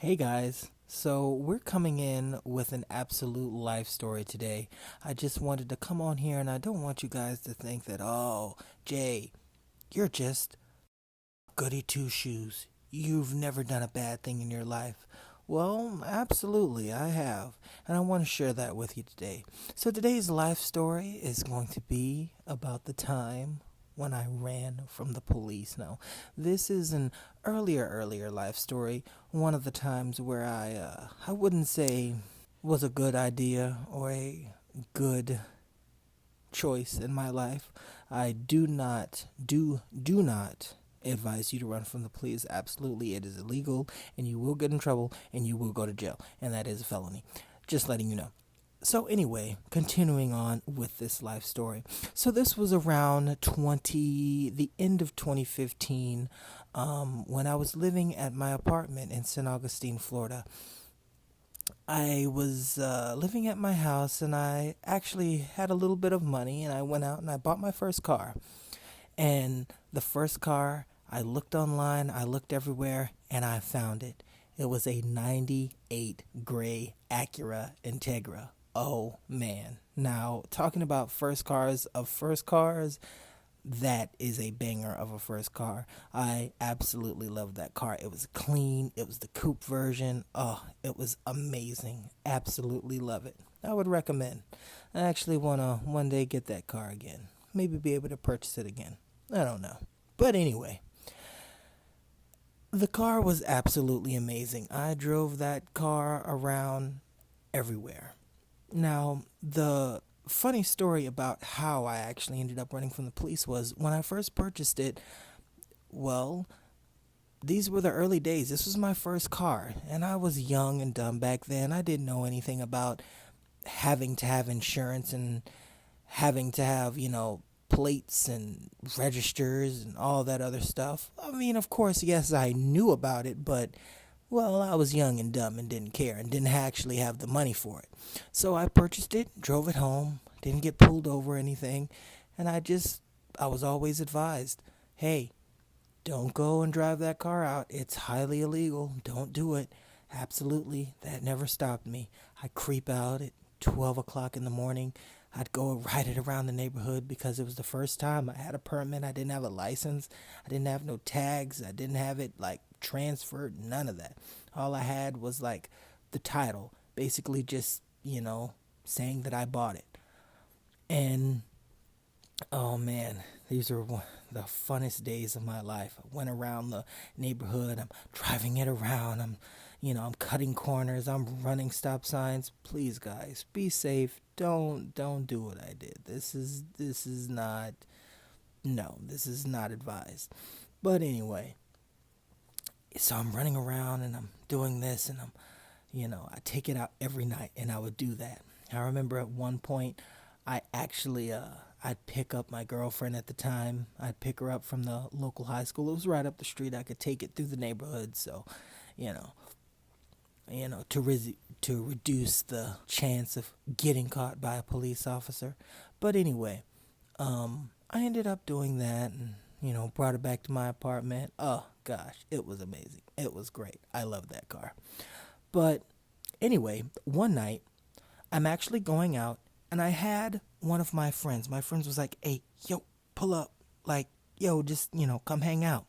Hey guys, so we're coming in with an absolute life story today. I just wanted to come on here and I don't want you guys to think that, oh, Jay, you're just goody two shoes. You've never done a bad thing in your life. Well, absolutely, I have. And I want to share that with you today. So today's life story is going to be about the time when I ran from the police. Now, this is an earlier life story. One of the times where I wouldn't say was a good idea or a good choice in my life. I do not advise you to run from the police. Absolutely, it is illegal, and you will get in trouble, and you will go to jail, and that is a felony. Just letting you know. So anyway, continuing on with this life story. So this was around the end of 2015, when I was living at my apartment in St. Augustine, Florida. I was living at my house and I actually had a little bit of money and I went out and I bought my first car. And the first car, I looked online, I looked everywhere, and I found it. It was a 98 gray Acura Integra. Oh man. Now, talking about first cars, that is a banger of a first car. I absolutely loved that car. It was clean. It was the coupe version. Oh, it was amazing. Absolutely love it. I would recommend. I actually want to one day get that car again. Maybe be able to purchase it again. I don't know. But anyway, the car was absolutely amazing. I drove that car around everywhere. Now, the funny story about how I actually ended up running from the police was when I first purchased it, well, these were the early days. This was my first car, and I was young and dumb back then. I didn't know anything about having to have insurance and having to have, plates and registers and all that other stuff. I mean, of course, yes, I knew about it, but well, I was young and dumb and didn't care and didn't actually have the money for it. So I purchased it, drove it home, didn't get pulled over or anything, and I was always advised, hey, don't go and drive that car out. It's highly illegal. Don't do it. Absolutely. That never stopped me. I'd creep out at 12 o'clock in the morning. I'd go ride it around the neighborhood because it was the first time I had a permit. I didn't have a license. I didn't have no tags. I didn't have it like transferred. None of that. All I had was like the title. Basically just, saying that I bought it. And oh man, these are the funnest days of my life. I went around the neighborhood. I'm driving it around. I'm cutting corners. I'm running stop signs. Please, guys, be safe. Don't do what I did. This is not no. This is not advised. But anyway, so I'm running around and I'm doing this and I take it out every night and I would do that. I remember at one point I actually I'd pick up my girlfriend at the time. I'd pick her up from the local high school. It was right up the street. I could take it through the neighborhood, so you know, to reduce the chance of getting caught by a police officer. But anyway, I ended up doing that and brought it back to my apartment. Oh gosh, it was amazing. It was great. I love that car. But anyway, one night I'm actually going out and I had one of my friends. My friends was like, "Hey, yo, pull up. Like, yo, just, come hang out."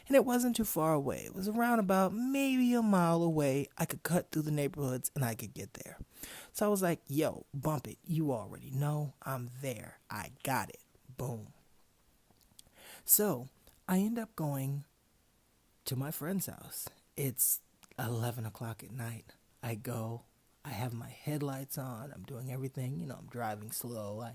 And it wasn't too far away. It was around about maybe a mile away. I could cut through the neighborhoods and I could get there. So I was like, "Yo, bump it. You already know I'm there. I got it." Boom. So I end up going to my friend's house. It's 11 o'clock at night. I go. I have my headlights on. I'm doing everything. I'm driving slow.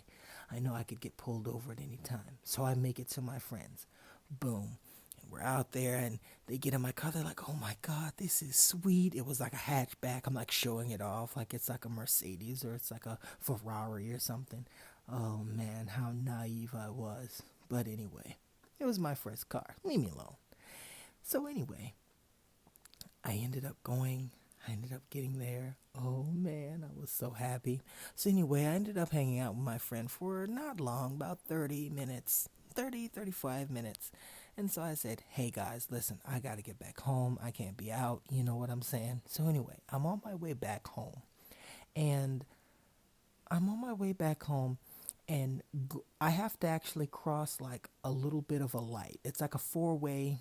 I know I could get pulled over at any time. So I make it to my friends. Boom. And we're out there and they get in my car. They're like, "Oh my God, this is sweet." It was like a hatchback. I'm like showing it off like it's like a Mercedes or it's like a Ferrari or something. Oh man, how naive I was. But anyway, it was my first car. Leave me alone. So anyway, I ended up going. I ended up getting there. Oh man, I was so happy. So anyway, I ended up hanging out with my friend for not long, about 30 minutes, 35 minutes. And so I said, hey guys, listen, I gotta get back home. I can't be out. You know what I'm saying? So anyway, I'm on my way back home. And I'm on my way back home and I have to actually cross like a little bit of a light. It's like a four-way.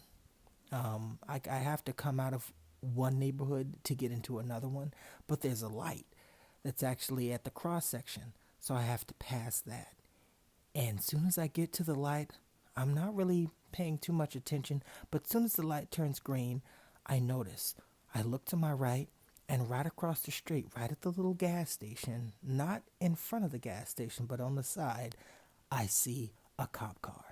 I have to come out of one neighborhood to get into another one, but there's a light that's actually at the cross section. So I have to pass that. And as soon as I get to the light, I'm not really paying too much attention, but as soon as the light turns green, I notice. I look to my right, and right across the street, right at the little gas station, not in front of the gas station, but on the side, I see a cop car.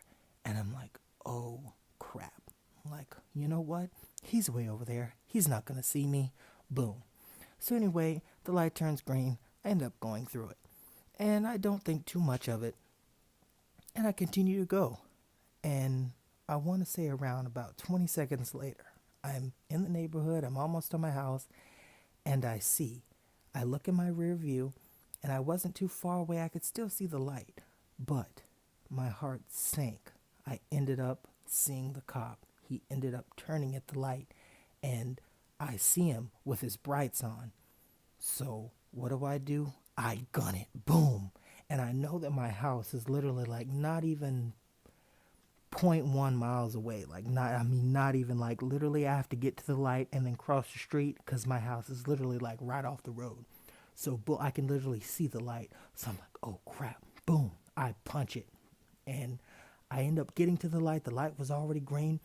And I'm like, oh crap. I'm like, you know what? He's way over there. He's not going to see me. Boom. So anyway, the light turns green. I end up going through it. And I don't think too much of it. And I continue to go. And I want to say around about 20 seconds later, I'm in the neighborhood. I'm almost to my house. And I look in my rear view. And I wasn't too far away. I could still see the light. But my heart sank. I ended up seeing the cop. He ended up turning at the light. And I see him with his brights on. So what do? I gun it. Boom. And I know that my house is literally like not even point 0.1 miles away. Like not even like literally I have to get to the light and then cross the street because my house is literally like right off the road. So I can literally see the light. So I'm like, oh crap. Boom. I punch it. And I end up getting to the light. The light was already green.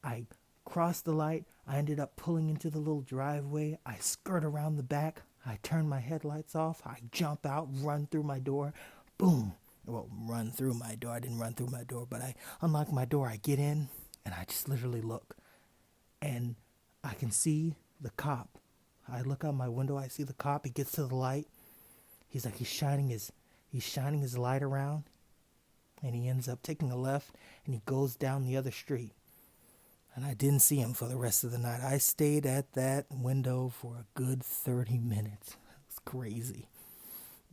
I crossed the light. I ended up pulling into the little driveway. I skirt around the back. I turn my headlights off. I jump out, run through my door. Boom. Well, run through my door. I didn't run through my door, but I unlock my door. I get in, and I just literally look. And I can see the cop. I look out my window. I see the cop. He gets to the light. He's shining his light around. And he ends up taking a left, and he goes down the other street. And I didn't see him for the rest of the night. I stayed at that window for a good 30 minutes. It's crazy.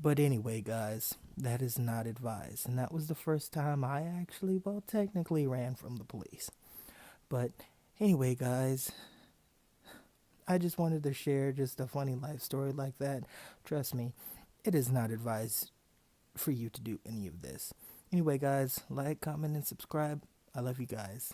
But anyway, guys, that is not advised. And that was the first time I actually, well, technically ran from the police. But anyway, guys, I just wanted to share just a funny life story like that. Trust me, it is not advised for you to do any of this. Anyway, guys, like, comment, and subscribe. I love you guys.